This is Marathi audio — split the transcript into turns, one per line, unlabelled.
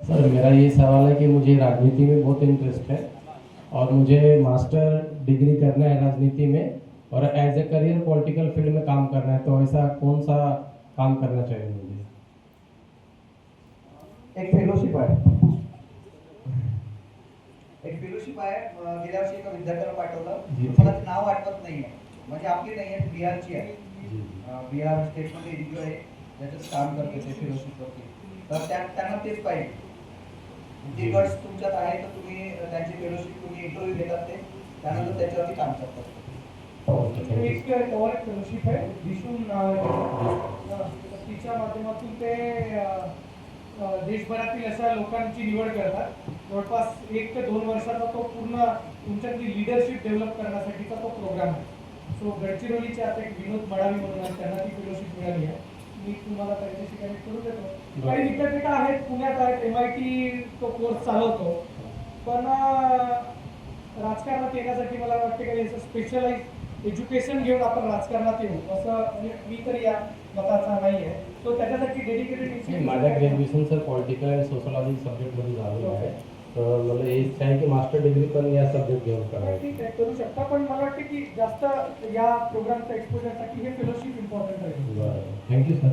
सर मेरा ये सवाल है कि मुझे राजनीति में बहुत इंटरेस्ट है और मुझे मास्टर डिग्री करना है राजनीति में और as a career political field में काम करना है, तो ऐसा कौन सा काम करना चाहिए मुझे?
एक फेलोशिप आहे एक फेलोशिप आहे गेल्या वर्षी एका विद्यार्थ्याला पाठवलं. मला ते नाव आठवत नाहीये, म्हणजे आपली नाहीये, बिहारची आहे. बिहार स्टेटमध्ये एनजीओ आहे ज्याच्यात काम करते ते फेलोशिपवरती. तर त्यांना तेच पाहिजे. जे गट्स तुमच्यात आहे तर तुम्ही त्यांची फेलोशिप तुम्ही इंटरव्ह्यू घेतात ते त्यानंतर त्याच्यावरती काम करतात.
एक कव्हर फेलोशिप आहे दिसून तिच्या माध्यमातून ते देशभरातील अशा लोकांची निवड करतात. जवळपास 1 ते 2 वर्षाचा तो पूर्ण तुमच्यातली लिडरशिप डेव्हलप करण्यासाठीचा तो प्रोग्राम आहे. सो गडचिरोलीचे आता एक विनोद मडावी म्हणून आहेत, त्यांना ती फेलोशिप मिळाली आहे. मी तुम्हाला त्यांच्याशी कनेक्ट करून देतो. काही विद्यापीठ आहेत, पुण्यात आहेत, MIT तो कोर्स चालवतो. पण राजकारणात येण्यासाठी मला वाटते काही असं स्पेशलाइज एज्युकेशन घेऊन आपण राजकारणात येऊ असं म्हणजे मी तरी या मताचा नाही आहे. तो त्याच्यासाठी डेडिकेटेड
माझा ग्रॅज्युएशन सर पॉलिटिकल आणि सोशलॉजी सब्जेक्टमध्ये झालेलं आहे, तर मला हे इच्छा आहे की मास्टर डिग्री पण या सब्जेक्ट घेऊन करावी.
ठीक आहे, करू शकता, पण मला वाटतं की जास्त या प्रोग्रामच्या एक्सपोजरसाठी हे फेलोशिप इम्पॉर्टंट आहे.
बरं, थँक्यू सर.